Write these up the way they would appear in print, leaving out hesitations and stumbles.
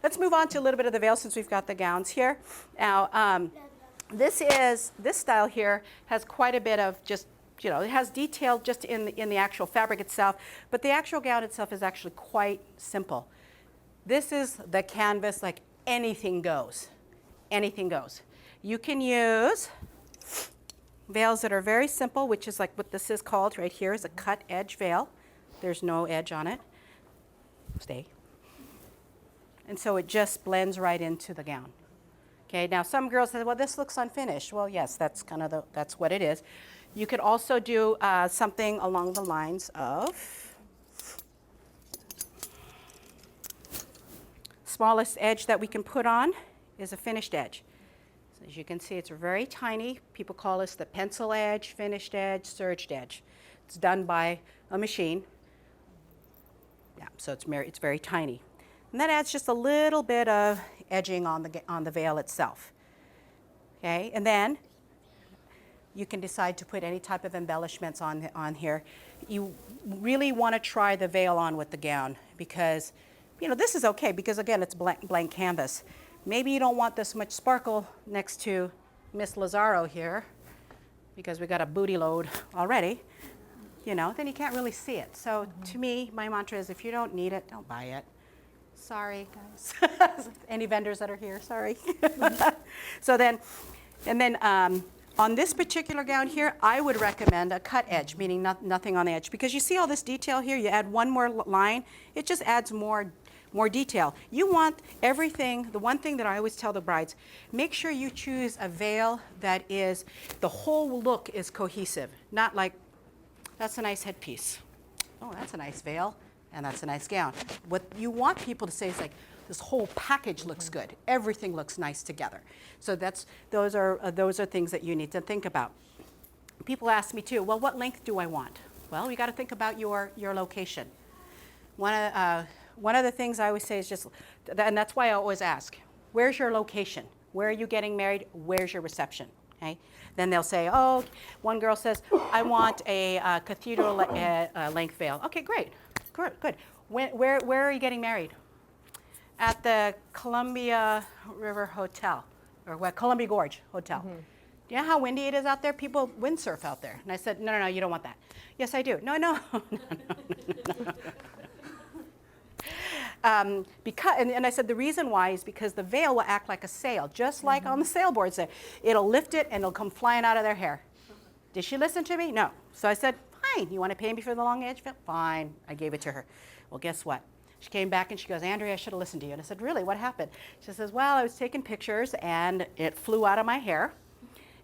let's move on to a little bit of the veil since we've got the gowns here. Now, this style here has quite a bit of just, it has detail just in the actual fabric itself, but the actual gown itself is actually quite simple. This is the canvas, like anything goes. Anything goes. You can use veils that are very simple, which is like what this is called right here is a cut edge veil. There's no edge on it. Stay. And so it just blends right into the gown. Okay, now some girls say, well, this looks unfinished. Well, yes, that's kind of that's what it is. You could also do something along the lines of smallest edge that we can put on is a finished edge. So as you can see, it's very tiny. People call this the pencil edge, finished edge, serged edge. It's done by a machine. Yeah, so it's very tiny. And that adds just a little bit of edging on the veil itself. Okay, and then you can decide to put any type of embellishments on here. You really want to try the veil on with the gown because, this is okay because again, it's blank canvas. Maybe you don't want this much sparkle next to Miss Lazaro here because we got a booty load already. Then you can't really see it. So to me, my mantra is if you don't need it, don't buy it. Sorry, guys. Any vendors that are here, sorry. So then, on this particular gown here, I would recommend a cut edge, meaning nothing on the edge. Because you see all this detail here, you add one more line, it just adds more detail. You want everything, the one thing that I always tell the brides, make sure you choose a veil that is, the whole look is cohesive. Not like, that's a nice headpiece. Oh, that's a nice veil. And that's a nice gown. What you want people to say is like, this whole package looks good. Everything looks nice together. So those are things that you need to think about. People ask me too, well, what length do I want? Well, you got to think about your location. One of the things I always say is just, and that's why I always ask, where's your location? Where are you getting married? Where's your reception? Okay. Then they'll say, oh, one girl says, I want a cathedral length veil. Okay, great. Good. Where are you getting married? At the Columbia River Hotel, or Columbia Gorge Hotel. Mm-hmm. Do you know how windy it is out there? People windsurf out there. And I said, no, you don't want that. Yes, I do. No. Because, and I said the reason why is because the veil will act like a sail, just like on the sailboards there. It'll lift it and it'll come flying out of their hair. Did she listen to me? No. So I said, fine, you want to pay me for the long edge veil? Fine. I gave it to her. Well, guess what? She came back and she goes, Andrea, I should have listened to you. And I said, really, what happened? She says, well, I was taking pictures and it flew out of my hair.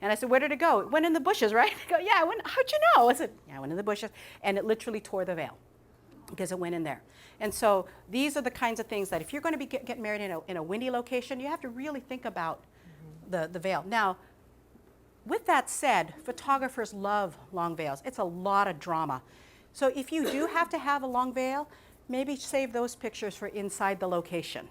And I said, where did it go? It went in the bushes, right? I go, yeah, how'd you know? I said, yeah, it went in the bushes. And it literally tore the veil because it went in there. And so these are the kinds of things that if you're going to be get married in a windy location, you have to really think about the veil. Now, with that said, photographers love long veils. It's a lot of drama. So if you do have to have a long veil, maybe save those pictures for inside the location,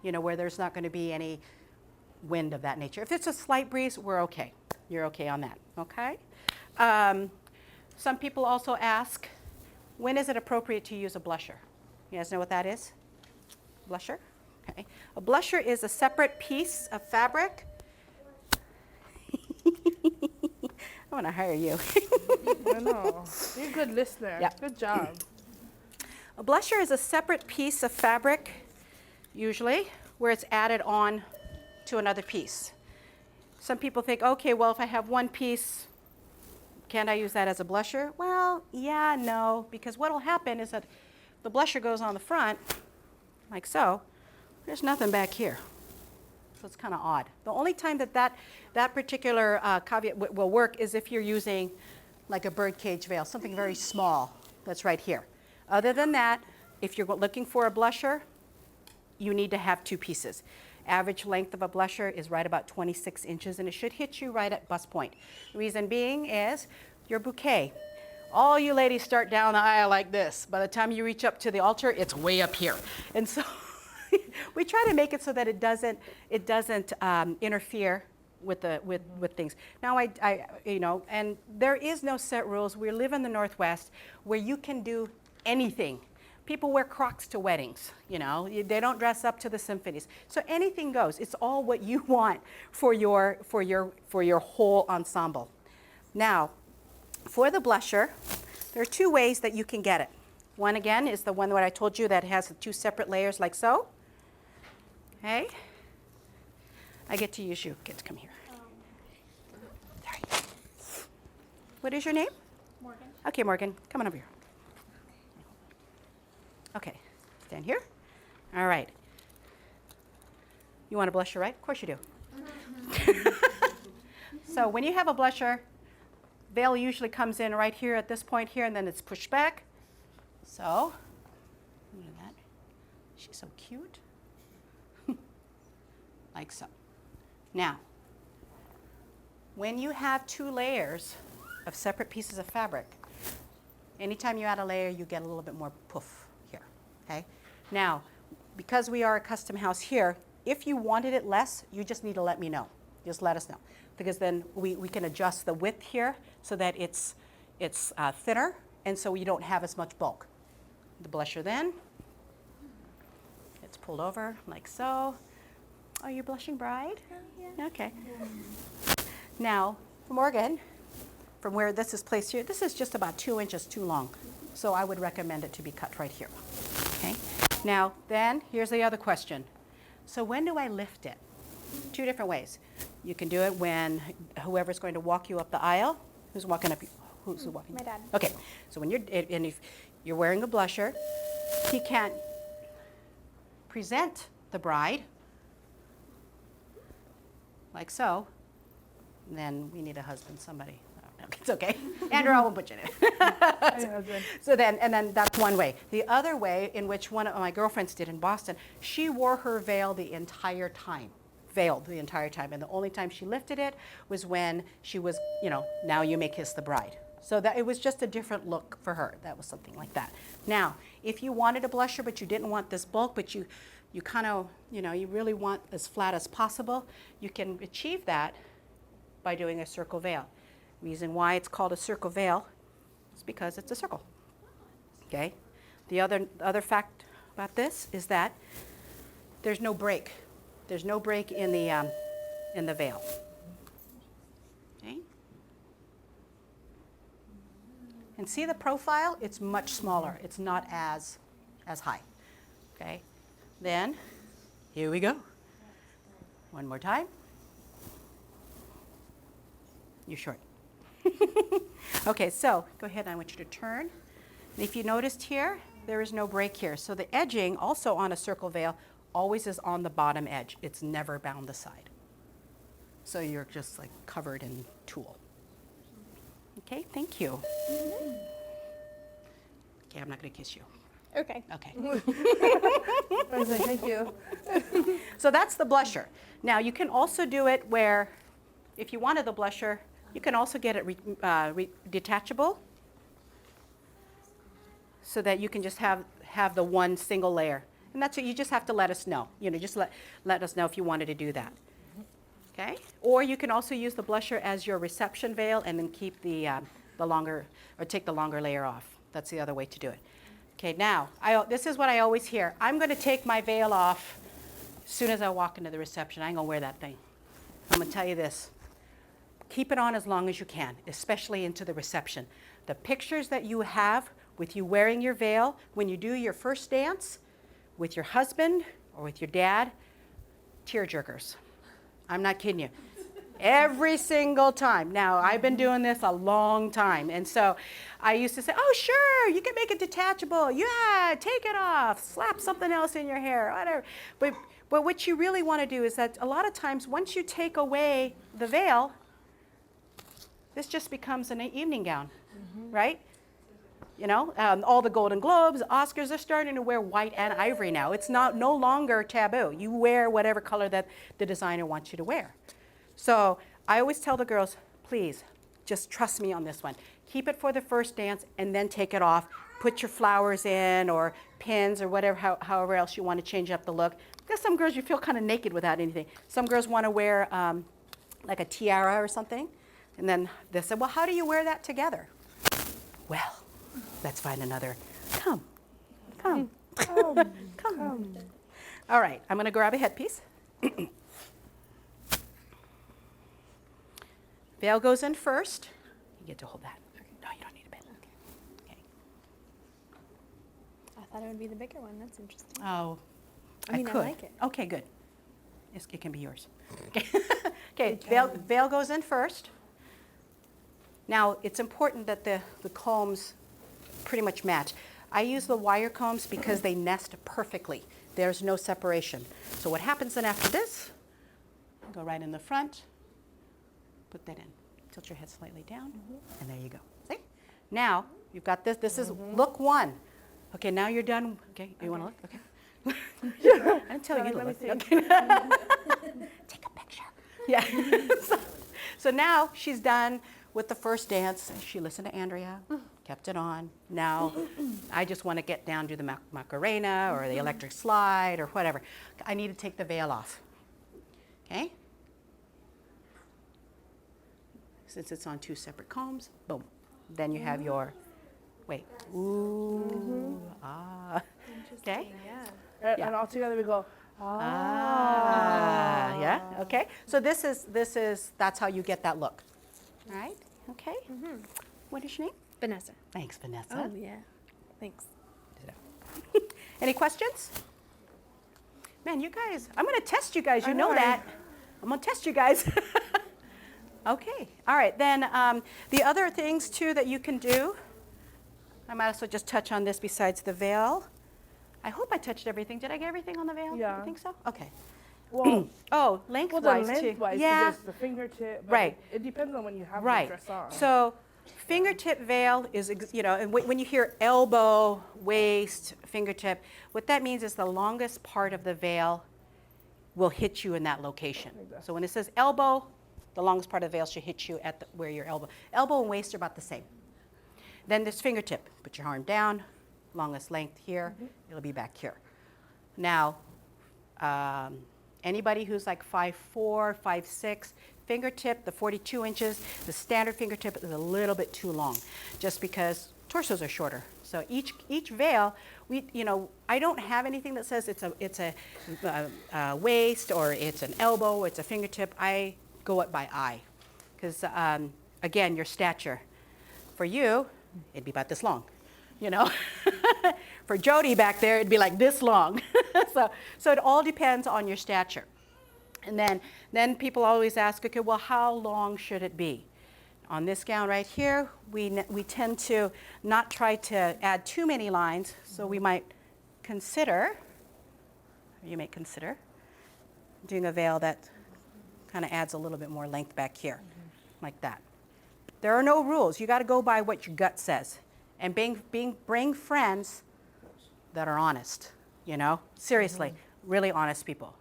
where there's not going to be any wind of that nature. If it's a slight breeze, we're okay. You're okay on that, okay? Some people also ask, when is it appropriate to use a blusher? You guys know what that is? Blusher? Okay. A blusher is a separate piece of fabric. I want to hire you. I know. You're a good listener. Yeah. Good job. A blusher is a separate piece of fabric, usually, where it's added on to another piece. Some people think, okay, well, if I have one piece, can't I use that as a blusher? Well, yeah, no, because what will happen is that the blusher goes on the front, like so. There's nothing back here. So it's kind of odd. The only time that particular caveat will work is if you're using like a birdcage veil, something very small that's right here. Other than that, if you're looking for a blusher, you need to have two pieces. Average length of a blusher is right about 26 inches, and it should hit you right at bust point. The reason being is your bouquet. All you ladies start down the aisle like this. By the time you reach up to the altar, it's way up here. And so we try to make it so that it doesn't interfere with things. Now, and there is no set rules. We live in the Northwest where you can do anything. People wear Crocs to weddings, They don't dress up to the symphonies. So anything goes. It's all what you want for your whole ensemble. Now, for the blusher, there are 2 ways that you can get it. One, again, is the one that I told you that has the 2 separate layers like so. Okay? I get to use you. Kids, come here. Sorry. What is your name? Morgan. Okay, Morgan, come on over here. Okay, stand here. All right. You want a blusher, right? Of course you do. So when you have a blusher, veil usually comes in right here at this point here, and then it's pushed back. So, look at that. She's so cute. Like so. Now, when you have 2 layers of separate pieces of fabric, anytime you add a layer, you get a little bit more poof here, okay? Now, because we are a custom house here, if you wanted it less, you just need to let me know. Just let us know, because then we can adjust the width here so that it's thinner, and so you don't have as much bulk. The blusher then, it's pulled over like so. Are you blushing bride? Yeah. Okay. Now, Morgan, from where this is placed here, this is just about 2 inches too long. So I would recommend it to be cut right here. Okay. Now, then, here's the other question. So when do I lift it? 2 different ways. You can do it when whoever's going to walk you up the aisle. Who's walking up? Who's walking? My dad. Okay. So when and if you're wearing a blusher, he can't present the bride like so. Then we need a husband, somebody. No, it's okay. Andrea, I won't put you in it. So then that's one way. The other way, in which one of my girlfriends did in Boston, she wore her veil the entire time. Veiled the entire time. And the only time she lifted it was when she was, now you may kiss the bride. So that it was just a different look for her. That was something like that. Now, if you wanted a blusher, but you didn't want this bulk, but you kind of, you really want as flat as possible, you can achieve that by doing a circle veil. Reason why it's called a circle veil is because it's a circle. Okay? The other fact about this is that there's no break. There's no break in the veil. Okay? And see the profile? It's much smaller. It's not as high. Okay? Then, here we go. One more time. You're short. Okay, so go ahead, I want you to turn. And if you noticed here, there is no break here. So the edging, also on a circle veil, always is on the bottom edge. It's never bound the side. So you're just like covered in tulle. Okay, thank you. Okay, I'm not going to kiss you. Okay. Okay. I was like, thank you. So that's the blusher. Now you can also do it where, if you wanted the blusher, you can also get it detachable, so that you can just have the one single layer. And that's what you just have to let us know. Just let us know if you wanted to do that. Okay? Or you can also use the blusher as your reception veil and then keep the longer, or take the longer layer off. That's the other way to do it. Okay, now, this is what I always hear. I'm going to take my veil off as soon as I walk into the reception. I ain't going to wear that thing. I'm going to tell you this. Keep it on as long as you can, especially into the reception. The pictures that you have with you wearing your veil when you do your first dance with your husband or with your dad, tear jerkers. I'm not kidding you. Every single time. Now, I've been doing this a long time, and so I used to say, oh, sure, you can make it detachable. Yeah, take it off. Slap something else in your hair, whatever. But what you really want to do is that a lot of times, once you take away the veil, this just becomes an evening gown, right? All the Golden Globes, Oscars are starting to wear white and ivory now. It's no longer taboo. You wear whatever color that the designer wants you to wear. So I always tell the girls, please, just trust me on this one. Keep it for the first dance and then take it off. Put your flowers in or pins or whatever, however else you want to change up the look. Because some girls, you feel kind of naked without anything. Some girls want to wear like a tiara or something. And then they said, well, how do you wear that together? Well, let's find another. Come Come. Come. All right, I'm going to grab a headpiece. Veil goes in first. You get to hold that. No, you don't need a pen. Okay. I thought it would be the bigger one. That's interesting. Oh, I mean, I could. like it. Okay, good. It can be yours. Okay, veil goes in first. Now, it's important that the combs pretty much match. I use the wire combs because they nest perfectly. There's no separation. So what happens then after this, go right in the front, put that in. Tilt your head slightly down, and there you go. See? Now, you've got this. This is look one. Okay, now you're done. Okay, you want to look? Okay. I didn't tell you to look. Okay. Take a picture. Yeah. So now she's done with the first dance. She listened to Andrea, kept it on. Now I just want to get down to the Macarena or the electric slide or whatever. I need to take the veil off. Okay? Since it's on two separate combs, boom. Then you have your, wait, ooh, ah. Okay? Yeah. Yeah. And all together we go, Ah, yeah, okay. So that's how you get that look. All right, okay. What is your name? Vanessa. Thanks, Vanessa. Oh, yeah. Thanks. Any questions? Man, you guys, I'm going to test you guys. You know know, that. I'm going to test you guys. Okay, all right. Then the other things, too, that you can do, I might also just touch on this besides the veil. I hope I touched everything. Did I get everything on the veil? Yeah. You think so? Okay. well, Oh, lengthwise, well, the too. lengthwise, Yeah, there's the fingertip. But Right. It depends on when you have the right. dress on. So fingertip veil is, and when you hear elbow, waist, fingertip, what that means is the longest part of the veil will hit you in that location. Exactly. So when it says elbow, the longest part of the veil should hit you at where your elbow and waist are about the same. Then this fingertip, put your arm down, longest length here, it'll be back here. Now, anybody who's like 5'4", 5'6", fingertip, the 42 inches, the standard fingertip is a little bit too long, just because torsos are shorter. So each veil, I don't have anything that says it's a waist or it's an elbow, or it's a fingertip. I go it by eye, because again, your stature. For you, it'd be about this long, For Jody back there, it'd be like this long. So it all depends on your stature. And then people always ask, okay, well, how long should it be? On this gown right here, we tend to not try to add too many lines, so we might consider, you may consider, doing a veil that kind of adds a little bit more length back here, like that. There are no rules. You got to go by what your gut says. And bring friends that are honest, Seriously, really honest people.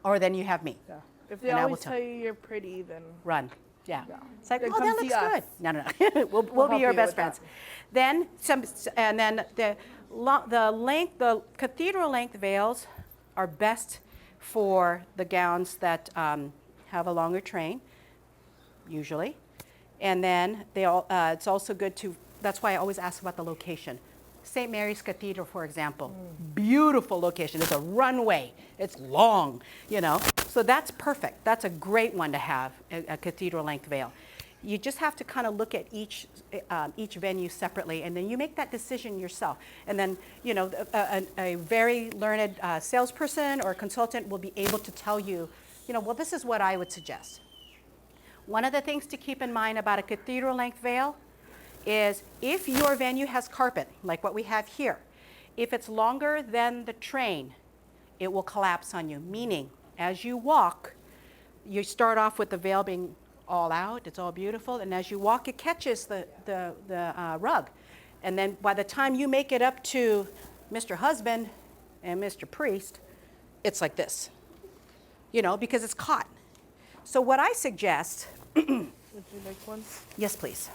Or then you have me. Yeah. If they And I will always tell- tell you you're pretty, then Run. Yeah. Yeah. It's like, Then oh, come that see looks us. good. No. We'll be help your you best with friends. that. Then the cathedral length veils are best for the gowns that have a longer train, usually. And then it's also good to, that's why I always ask about the location. St. Mary's Cathedral, for example, beautiful location. It's a runway. It's long, So that's perfect. That's a great one to have, a cathedral length veil. You just have to kind of look at each venue separately, and then you make that decision yourself. And then, a very learned salesperson or consultant will be able to tell you, well, this is what I would suggest. One of the things to keep in mind about a cathedral length veil is if your venue has carpet, like what we have here, if it's longer than the train, it will collapse on you, meaning as you walk, you start off with the veil being all out, it's all beautiful, and as you walk, it catches the rug. And then by the time you make it up to Mr. Husband and Mr. Priest, it's like this, because it's caught. So what I suggest, would you like one? yes, please,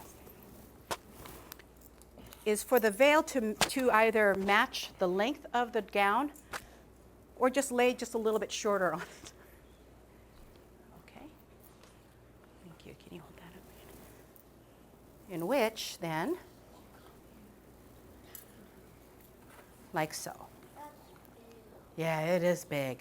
is for the veil to either match the length of the gown or just lay just a little bit shorter on it. Okay. Thank you. Can you hold that up? In which, then, like so. Yeah, it is big.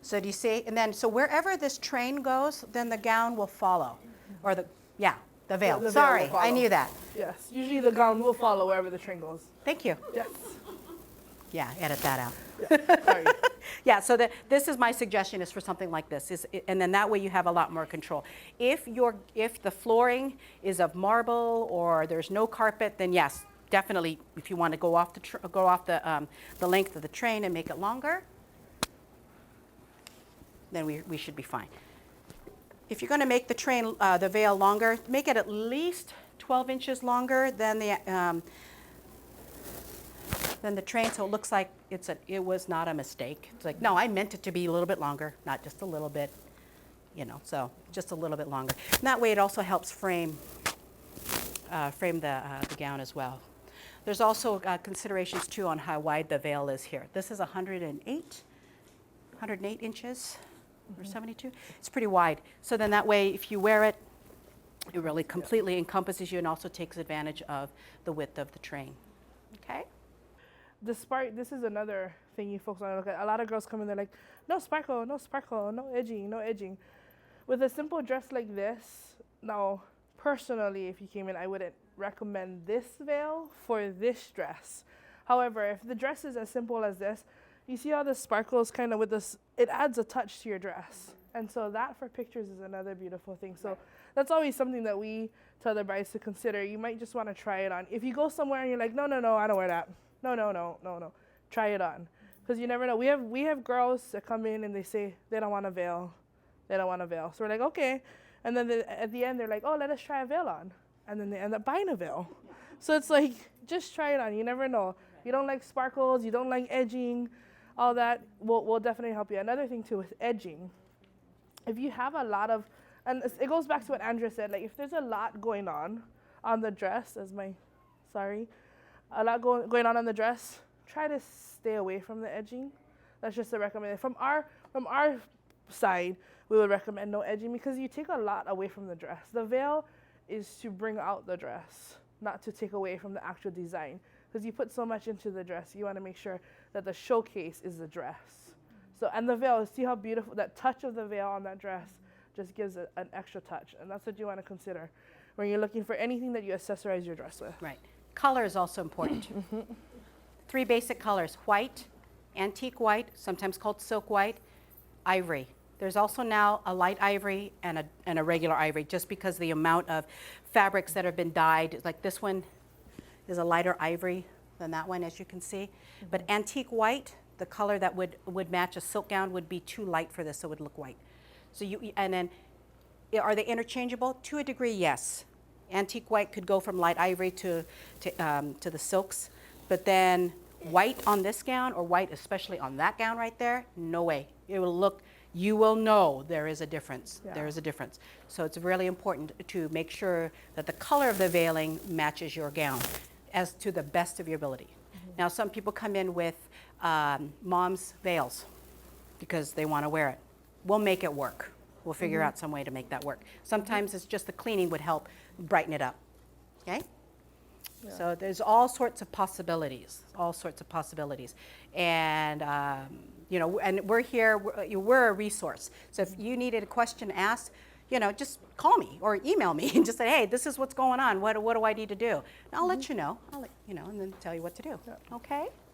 So do you see? And then, so wherever this train goes, then the gown will follow. Or the veil. The veil Sorry, will follow. I knew that. Yes. Usually the gown will follow wherever the train goes. Thank you. Yes. Yeah, edit that out. Yeah. Sorry. Yeah, so this is my suggestion is for something like this, and then that way you have a lot more control. If the flooring is of marble or there's no carpet, then yes, definitely. If you want to go off the length of the train and make it longer, then we should be fine. If you're going to make the train the veil longer, make it at least 12 inches longer than the train, so it looks like it was not a mistake. It's like, no, I meant it to be a little bit longer, not just a little bit, so just a little bit longer. And that way it also helps frame the gown as well. There's also considerations too on how wide the veil is here. This is 108 inches or 72. It's pretty wide. So then that way if you wear it, it really completely encompasses you and also takes advantage of the width of the train. Okay? This is another thing you folks want to look at. A lot of girls come in, they're like, no sparkle, no sparkle, no edging, no edging. With a simple dress like this, now, personally, if you came in, I wouldn't recommend this veil for this dress. However, if the dress is as simple as this, you see all the sparkles kind of with this, it adds a touch to your dress. And so that for pictures is another beautiful thing. So that's always something that we tell the brides to consider. You might just want to try it on. If you go somewhere and you're like, no, I don't wear that. No. Try it on. Because you never know. We have girls that come in and they say they don't want a veil. They don't want a veil. So we're like, okay. And then at the end, they're like, oh, let us try a veil on. And then they end up buying a veil. So it's like, just try it on. You never know. You don't like sparkles. You don't like edging. All that will definitely help you. Another thing, too, with edging. If you have a lot of, and it goes back to what Andrea said, like if there's a lot going on the dress, a lot going on the dress, try to stay away from the edging. That's just a recommendation. From our side, we would recommend no edging because you take a lot away from the dress. The veil is to bring out the dress, not to take away from the actual design. Because you put so much into the dress, you want to make sure that the showcase is the dress. So, and the veil, see how beautiful, that touch of the veil on that dress just gives it an extra touch. And that's what you want to consider when you're looking for anything that you accessorize your dress with. Right. Color is also important. 3 basic colors: white, antique white, sometimes called silk white, ivory. There's also now a light ivory and a regular ivory, just because the amount of fabrics that have been dyed, like this one is a lighter ivory than that one, as you can see. But antique white, the color that would match a silk gown, would be too light for this, so it would look white. So and then, are they interchangeable? To a degree, yes. Antique white could go from light ivory to the silks, but then white on this gown, or white especially on that gown right there, no way. It will look, you will know there is a difference. Yeah. There is a difference. So it's really important to make sure that the color of the veiling matches your gown as to the best of your ability. Now, some people come in with mom's veils because they want to wear it. We'll make it work. We'll figure out some way to make that work. Sometimes it's just the cleaning would help brighten it up. Okay? Yeah. So there's all sorts of possibilities, And, and we're here, we're a resource. So if you needed a question asked, just call me or email me and just say, hey, this is what's going on. What do I need to do? And I'll let you know. And then tell you what to do. Yeah. Okay?